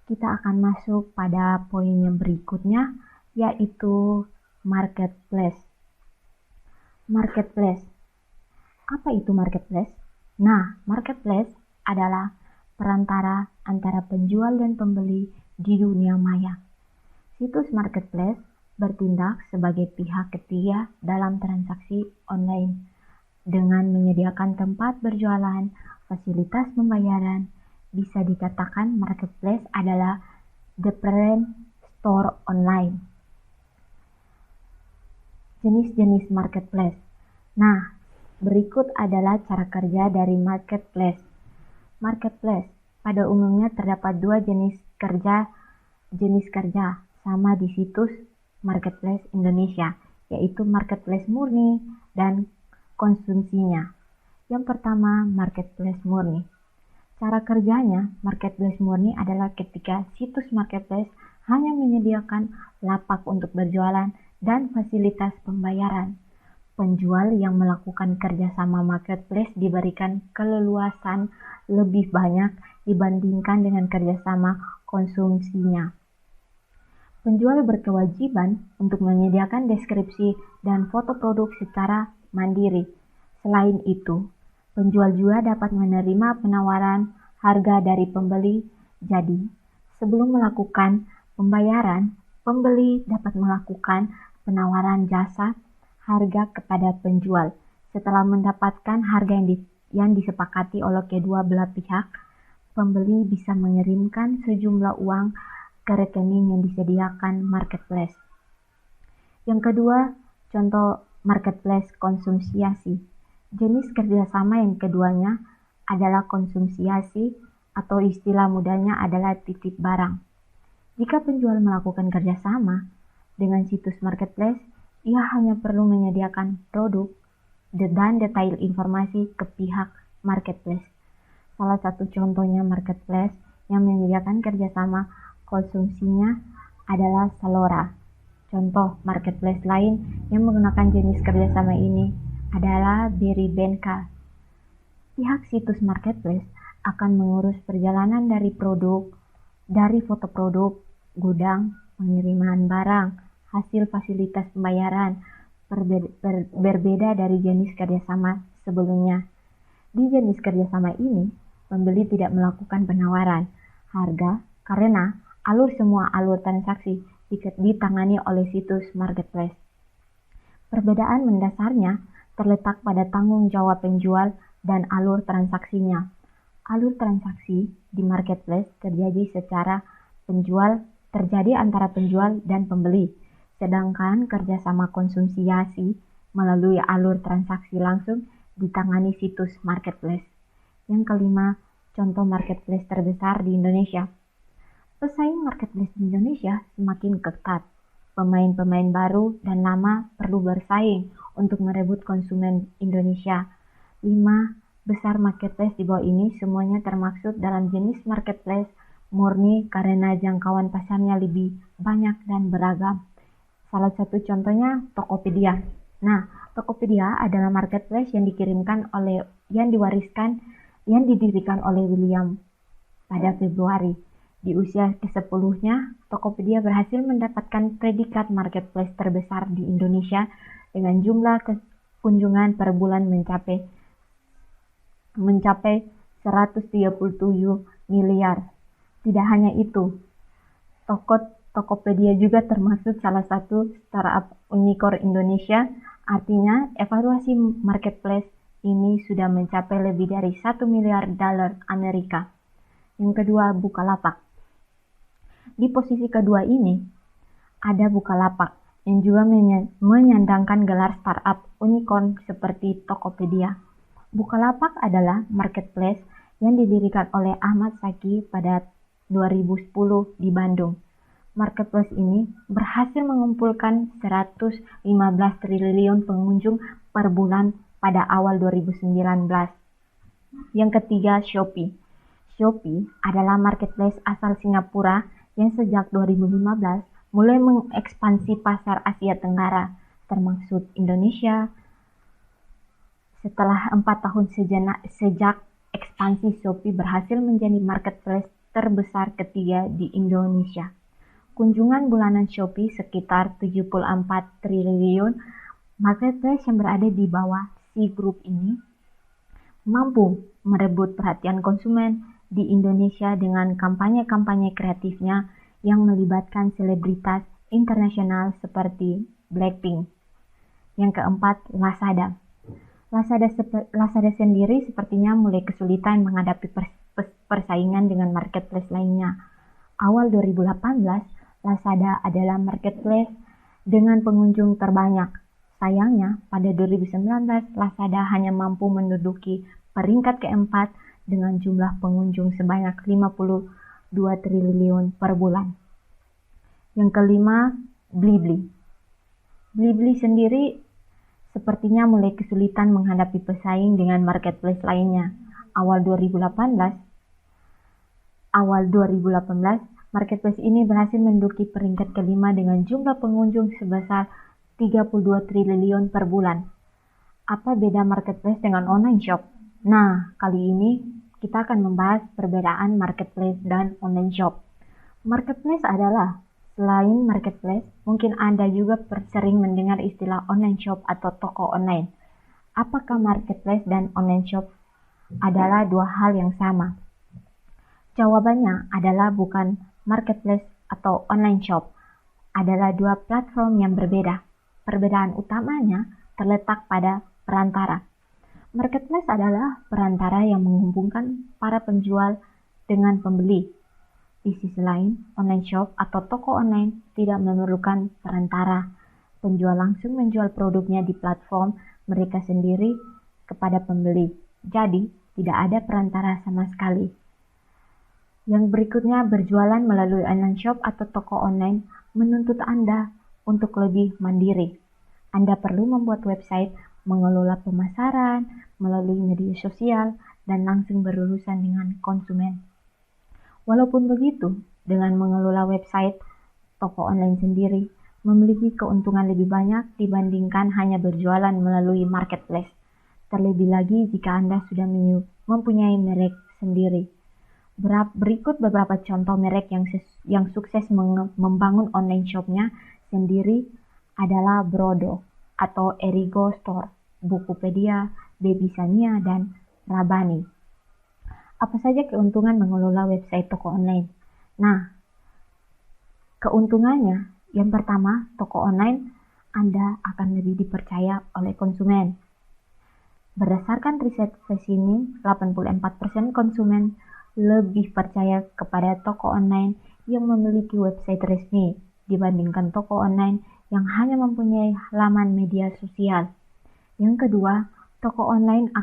Kita akan masuk pada poin yang berikutnya, yaitu marketplace. Marketplace. Apa itu marketplace? Nah, marketplace adalah perantara antara penjual dan pembeli di dunia maya. Situs marketplace bertindak sebagai pihak ketiga dalam transaksi online dengan menyediakan tempat berjualan, fasilitas pembayaran. Bisa dikatakan marketplace adalah department store online. Jenis-jenis marketplace. Nah, berikut adalah cara kerja dari marketplace. Marketplace pada umumnya terdapat dua jenis kerja sama di situs marketplace Indonesia, yaitu marketplace murni dan konsumsinya. Yang pertama, marketplace murni. Cara kerjanya, marketplace murni adalah ketika situs marketplace hanya menyediakan lapak untuk berjualan dan fasilitas pembayaran. Penjual yang melakukan kerjasama marketplace diberikan keleluasan lebih banyak dibandingkan dengan kerjasama konsumsinya. Penjual berkewajiban untuk menyediakan deskripsi dan foto produk secara mandiri. Selain itu, penjual juga dapat menerima penawaran harga dari pembeli. Jadi, sebelum melakukan pembayaran, pembeli dapat melakukan penawaran jasa harga kepada penjual. Setelah mendapatkan harga yang disepakati oleh kedua belah pihak, pembeli bisa mengirimkan sejumlah uang ke rekening yang disediakan marketplace. Yang kedua, contoh marketplace konsumsiasi. Jenis kerjasama yang keduanya adalah konsumsiasi atau istilah mudahnya adalah titip barang. Jika penjual melakukan kerjasama dengan situs marketplace, ia hanya perlu menyediakan produk dan detail informasi ke pihak marketplace. Salah satu contohnya marketplace yang menyediakan kerjasama konsumsinya adalah Zalora. Contoh marketplace lain yang menggunakan jenis kerjasama ini adalah Beribenka. Pihak situs marketplace akan mengurus perjalanan dari foto produk, gudang, pengiriman barang, hasil fasilitas pembayaran, berbeda dari jenis kerjasama sebelumnya. Di jenis kerjasama ini, pembeli tidak melakukan penawaran harga karena semua alur transaksi ditangani oleh situs marketplace. Perbedaan mendasarnya terletak pada tanggung jawab penjual dan alur transaksinya. Alur transaksi di marketplace terjadi antara penjual dan pembeli, sedangkan kerjasama konsumsiasi melalui alur transaksi langsung ditangani situs marketplace. Yang kelima, contoh marketplace terbesar di Indonesia. Pesaing marketplace di Indonesia semakin ketat. Pemain-pemain baru dan lama perlu bersaing untuk merebut konsumen Indonesia. 5. besar marketplace di bawah ini semuanya termaksud dalam jenis marketplace murni karena jangkauan pasarnya lebih banyak dan beragam. Salah satu contohnya Tokopedia. Nah, Tokopedia adalah marketplace yang didirikan oleh William pada Februari. Di usia ke-10-nya, Tokopedia berhasil mendapatkan predikat marketplace terbesar di Indonesia dengan jumlah kunjungan per bulan mencapai 137 miliar. Tidak hanya itu, Tokopedia juga termasuk salah satu startup unicorn Indonesia, artinya evaluasi marketplace ini sudah mencapai lebih dari 1 miliar dolar Amerika. Yang kedua, Bukalapak. Di posisi kedua ini, ada Bukalapak yang juga menyandangkan gelar startup unicorn seperti Tokopedia. Bukalapak adalah marketplace yang didirikan oleh Ahmad Zaki pada 2010 di Bandung. Marketplace ini berhasil mengumpulkan 115 triliun pengunjung per bulan pada awal 2019. Yang ketiga, Shopee. Shopee adalah marketplace asal Singapura yang sejak 2015 mulai mengekspansi pasar Asia Tenggara, termasuk Indonesia. Setelah 4 tahun sejak ekspansi, Shopee berhasil menjadi marketplace terbesar ketiga di Indonesia. Kunjungan bulanan Shopee sekitar 74 triliun. Marketplace yang berada di bawah C Group ini mampu merebut perhatian konsumen di Indonesia dengan kampanye-kampanye kreatifnya yang melibatkan selebritas internasional seperti Blackpink. Yang keempat, Lazada. Lazada sendiri sepertinya mulai kesulitan menghadapi persaingan dengan marketplace lainnya. Awal 2018, Lazada adalah marketplace dengan pengunjung terbanyak. Sayangnya, pada 2019, Lazada hanya mampu menduduki peringkat keempat dengan jumlah pengunjung sebanyak 52 triliun per bulan. Yang kelima, Blibli. Blibli sendiri sepertinya mulai kesulitan menghadapi pesaing dengan marketplace lainnya. Awal 2018, marketplace ini berhasil menduduki peringkat kelima dengan jumlah pengunjung sebesar 32 triliun per bulan. Apa beda marketplace dengan online shop? Nah, kali ini kita akan membahas perbedaan marketplace dan online shop. Marketplace adalah, selain marketplace, mungkin Anda juga sering mendengar istilah online shop atau toko online. Apakah marketplace dan online shop adalah dua hal yang sama? Jawabannya adalah bukan. Marketplace atau online shop adalah dua platform yang berbeda. Perbedaan utamanya terletak pada perantara. Marketplace adalah perantara yang menghubungkan para penjual dengan pembeli. Di sisi lain, online shop atau toko online tidak memerlukan perantara. Penjual langsung menjual produknya di platform mereka sendiri kepada pembeli. Jadi, tidak ada perantara sama sekali. Yang berikutnya, berjualan melalui online shop atau toko online menuntut Anda untuk lebih mandiri. Anda perlu membuat website, mengelola pemasaran melalui media sosial, dan langsung berurusan dengan konsumen. Walaupun begitu, dengan mengelola website, toko online sendiri memiliki keuntungan lebih banyak dibandingkan hanya berjualan melalui marketplace. Terlebih lagi jika Anda sudah mempunyai merek sendiri. Berikut beberapa contoh merek yang sukses membangun online shopnya sendiri adalah Brodo atau Erigo Store, Bukupedia, Babysania, dan Rabani. Apa saja keuntungan mengelola website toko online? Nah, keuntungannya, yang pertama, toko online Anda akan lebih dipercaya oleh konsumen. Berdasarkan riset Fresini, 84% konsumen lebih percaya kepada toko online yang memiliki website resmi dibandingkan toko online yang hanya mempunyai laman media sosial. Yang kedua, toko online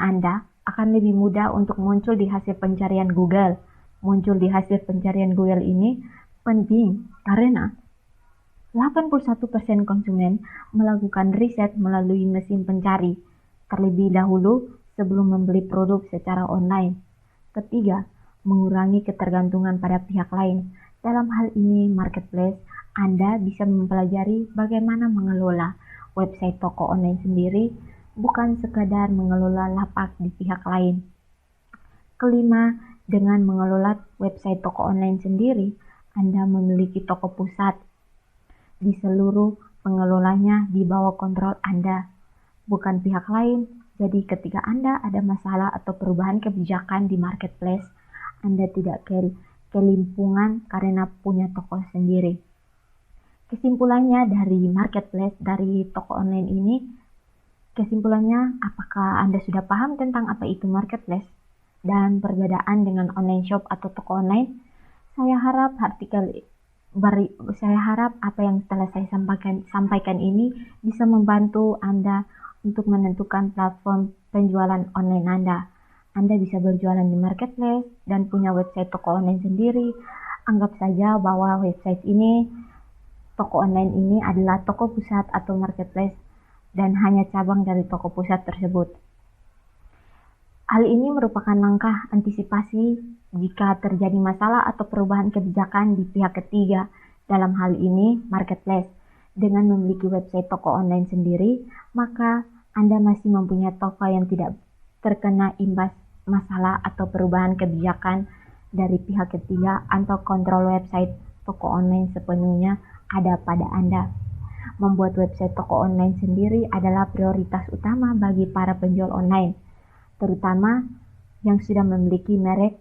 Anda akan lebih mudah untuk muncul di hasil pencarian Google. Muncul di hasil pencarian Google ini penting karena 81% konsumen melakukan riset melalui mesin pencari. terlebih dahulu sebelum membeli produk secara online. Ketiga, mengurangi ketergantungan pada pihak lain. Dalam hal ini, marketplace, Anda bisa mempelajari bagaimana mengelola website toko online sendiri, bukan sekadar mengelola lapak di pihak lain. Kelima, dengan mengelola website toko online sendiri, Anda memiliki toko pusat. Di seluruh pengelolanya di bawah kontrol Anda, bukan pihak lain. Jadi ketika Anda ada masalah atau perubahan kebijakan di marketplace, Anda tidak kelimpungan karena punya toko sendiri. Kesimpulannya dari marketplace, dari toko online ini, kesimpulannya, apakah Anda sudah paham tentang apa itu marketplace dan perbedaan dengan online shop atau toko online? Saya harap apa yang telah saya sampaikan ini bisa membantu Anda untuk menentukan platform penjualan online Anda. Anda bisa berjualan di marketplace dan punya website toko online sendiri. Anggap saja bahwa website ini, toko online ini adalah toko pusat atau marketplace dan hanya cabang dari toko pusat tersebut. Hal ini merupakan langkah antisipasi jika terjadi masalah atau perubahan kebijakan di pihak ketiga. Dalam hal ini, marketplace. Dengan memiliki website toko online sendiri, maka Anda masih mempunyai toko yang tidak terkena imbas masalah atau perubahan kebijakan dari pihak ketiga, atau kontrol website toko online sepenuhnya ada pada Anda. Membuat website toko online sendiri adalah prioritas utama bagi para penjual online, terutama yang sudah memiliki merek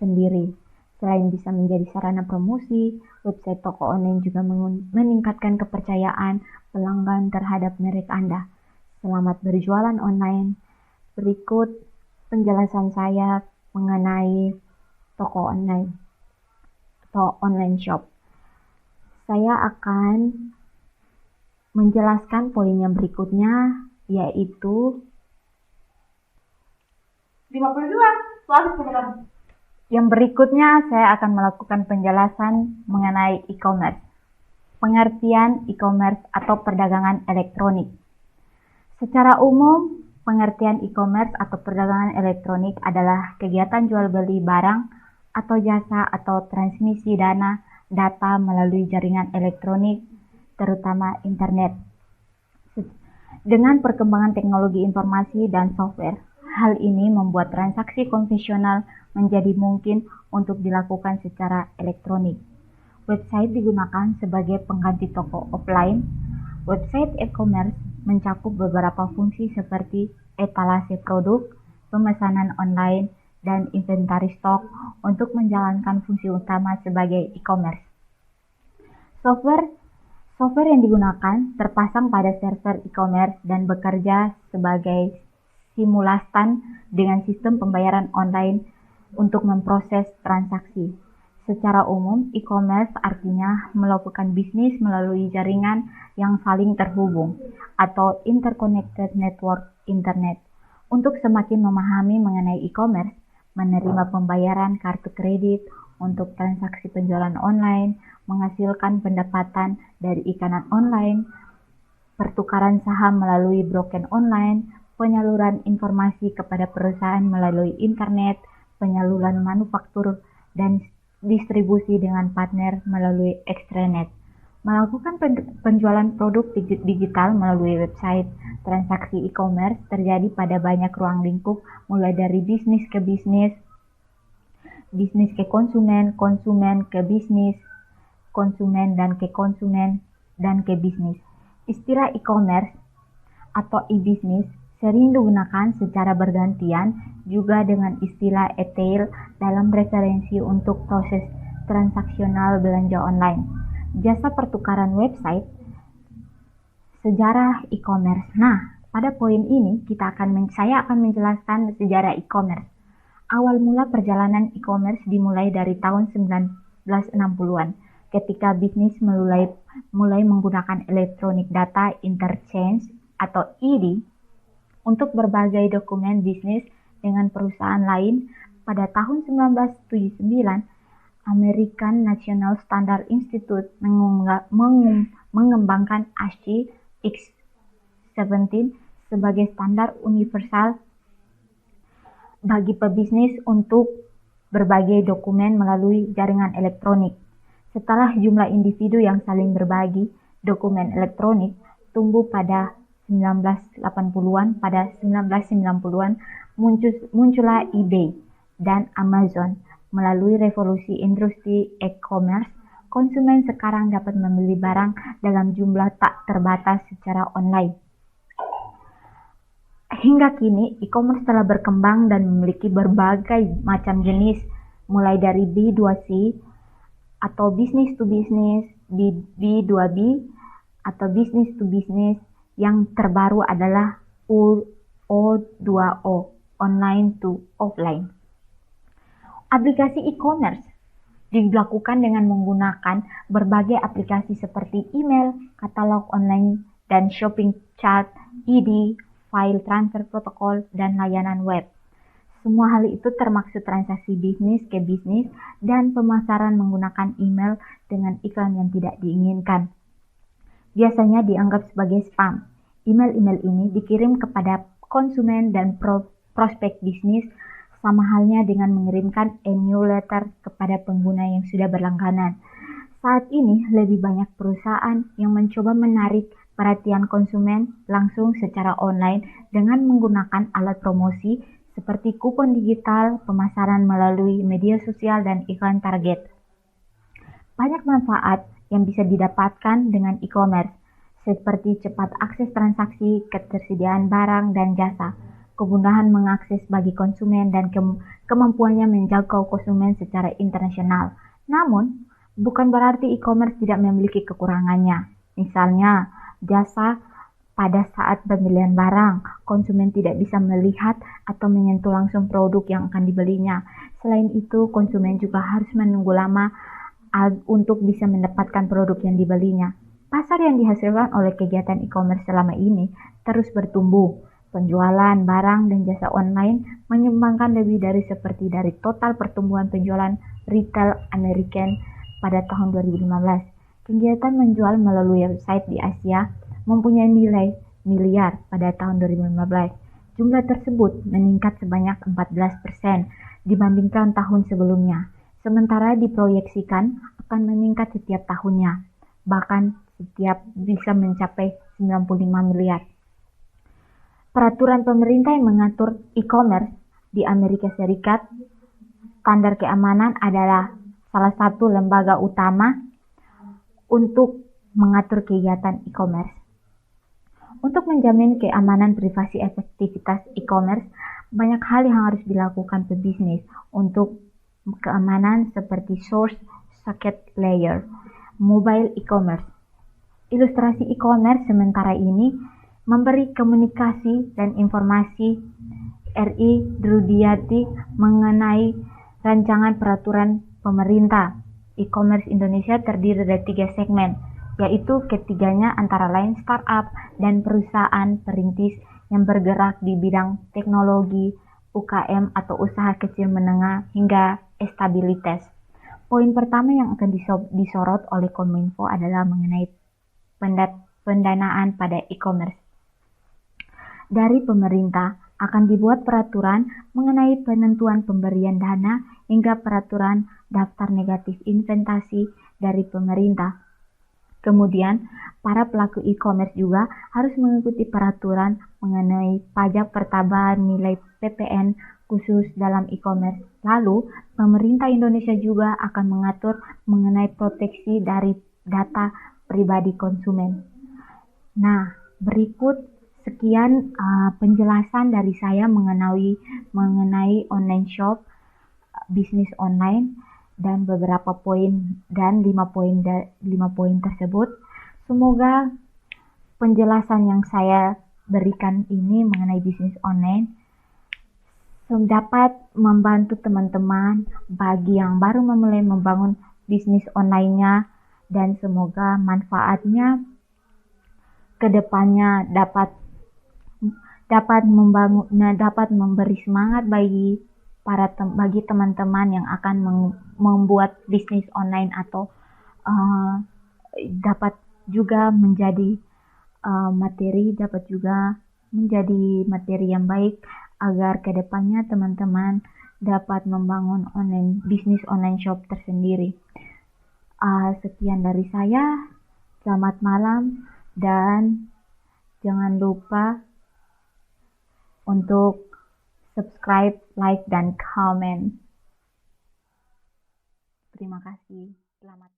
sendiri. Selain bisa menjadi sarana promosi, website toko online juga meningkatkan kepercayaan pelanggan terhadap merek Anda. Selamat berjualan online. Berikut penjelasan saya mengenai toko online atau online shop. Saya akan menjelaskan poin yang berikutnya, yaitu 52. Yang berikutnya saya akan melakukan penjelasan mengenai e-commerce. Pengertian e-commerce atau perdagangan elektronik. Secara umum, pengertian e-commerce atau perdagangan elektronik adalah kegiatan jual beli barang atau jasa atau transmisi data melalui jaringan elektronik, terutama internet. Dengan perkembangan teknologi informasi dan software, hal ini membuat transaksi konvensional menjadi mungkin untuk dilakukan secara elektronik. Website digunakan sebagai pengganti toko offline. Website e-commerce mencakup beberapa fungsi seperti etalase produk, pemesanan online, dan inventaris stok untuk menjalankan fungsi utama sebagai e-commerce. Software yang digunakan terpasang pada server e-commerce dan bekerja sebagai simultan dengan sistem pembayaran online untuk memproses transaksi. Secara umum, e-commerce artinya melakukan bisnis melalui jaringan yang saling terhubung atau interconnected network internet. Untuk semakin memahami mengenai e-commerce, menerima pembayaran kartu kredit untuk transaksi penjualan online, menghasilkan pendapatan dari iklan online, pertukaran saham melalui broker online, penyaluran informasi kepada perusahaan melalui internet, penyaluran manufaktur, dan distribusi dengan partner melalui extranet. Melakukan penjualan produk digital melalui website. Transaksi e-commerce terjadi pada banyak ruang lingkup, mulai dari bisnis ke bisnis, bisnis ke konsumen, konsumen ke bisnis, konsumen dan ke konsumen, dan ke bisnis. Istilah e-commerce atau e-business sering digunakan secara bergantian juga dengan istilah e-tail dalam referensi untuk proses transaksional belanja online. Jasa pertukaran website, sejarah e-commerce. Nah, pada poin ini saya akan menjelaskan sejarah e-commerce. Awal mula perjalanan e-commerce dimulai dari tahun 1960-an, ketika bisnis mulai menggunakan Electronic Data Interchange atau ED untuk berbagai dokumen bisnis dengan perusahaan lain. Pada tahun 1979, American National Standard Institute mengembangkan ASCII X17 sebagai standar universal bagi pebisnis untuk berbagai dokumen melalui jaringan elektronik. Setelah jumlah individu yang saling berbagi dokumen elektronik tumbuh pada 1980-an, pada 1990-an muncullah eBay dan Amazon. Melalui revolusi industri e-commerce, konsumen sekarang dapat membeli barang dalam jumlah tak terbatas secara online. Hingga kini, e-commerce telah berkembang dan memiliki berbagai macam jenis, mulai dari B2C atau business to business, B2B atau business to business. Yang terbaru adalah O2O, online to offline. Aplikasi e-commerce dilakukan dengan menggunakan berbagai aplikasi seperti email, katalog online, dan shopping chat, ID, file transfer protokol, dan layanan web. Semua hal itu termaksud transaksi bisnis ke bisnis dan pemasaran menggunakan email dengan iklan yang tidak diinginkan. Biasanya dianggap sebagai spam. Email-email ini dikirim kepada konsumen dan prospek bisnis, sama halnya dengan mengirimkan e-newsletter kepada pengguna yang sudah berlangganan. Saat ini, lebih banyak perusahaan yang mencoba menarik perhatian konsumen langsung secara online dengan menggunakan alat promosi seperti kupon digital, pemasaran melalui media sosial, dan iklan target. Banyak manfaat yang bisa didapatkan dengan e-commerce, seperti cepat akses transaksi, ketersediaan barang dan jasa, kemudahan mengakses bagi konsumen, dan kemampuannya menjangkau konsumen secara internasional. Namun, bukan berarti e-commerce tidak memiliki kekurangannya. Misalnya, jasa pada saat pembelian barang, konsumen tidak bisa melihat atau menyentuh langsung produk yang akan dibelinya. Selain itu, konsumen juga harus menunggu lama untuk bisa mendapatkan produk yang dibelinya. Pasar yang dihasilkan oleh kegiatan e-commerce selama ini terus bertumbuh. Penjualan barang dan jasa online menyumbangkan lebih dari seperti dari total pertumbuhan penjualan retail American pada tahun 2015. Kegiatan menjual melalui website di Asia mempunyai nilai miliar pada tahun 2015. Jumlah tersebut meningkat sebanyak 14% dibandingkan tahun sebelumnya, sementara diproyeksikan akan meningkat setiap tahunnya, bahkan setiap bisa mencapai 95 miliar. Peraturan pemerintah yang mengatur e-commerce di Amerika Serikat, Standar Keamanan adalah salah satu lembaga utama untuk mengatur kegiatan e-commerce. Untuk menjamin keamanan privasi efektivitas e-commerce, banyak hal yang harus dilakukan pebisnis untuk keamanan seperti source socket layer, mobile e-commerce. Ilustrasi e-commerce sementara ini memberi komunikasi dan informasi RI Drudiati mengenai rancangan peraturan pemerintah. E-commerce Indonesia terdiri dari 3 segmen, yaitu ketiganya antara lain startup dan perusahaan perintis yang bergerak di bidang teknologi, UKM atau usaha kecil menengah hingga stabilitas. Poin pertama yang akan disorot oleh Kominfo adalah mengenai pendanaan pada e-commerce. Dari pemerintah akan dibuat peraturan mengenai penentuan pemberian dana hingga peraturan daftar negatif investasi dari pemerintah. Kemudian, para pelaku e-commerce juga harus mengikuti peraturan mengenai pajak pertambahan nilai PPN khusus dalam e-commerce. Lalu, pemerintah Indonesia juga akan mengatur mengenai proteksi dari data pribadi konsumen. Nah, berikut sekian penjelasan dari saya mengenai online shop, bisnis online, dan beberapa poin dan 5 poin tersebut. Semoga penjelasan yang saya berikan ini mengenai bisnis online dapat membantu teman-teman bagi yang baru memulai membangun bisnis online-nya, dan semoga manfaatnya ke depannya dapat memberi semangat bagi teman-teman yang akan membuat bisnis online, atau dapat juga menjadi materi, dapat juga menjadi materi yang baik agar kedepannya teman-teman dapat membangun bisnis online shop tersendiri. Sekian dari saya, selamat malam, dan jangan lupa untuk subscribe, like, dan comment. Terima kasih. Selamat.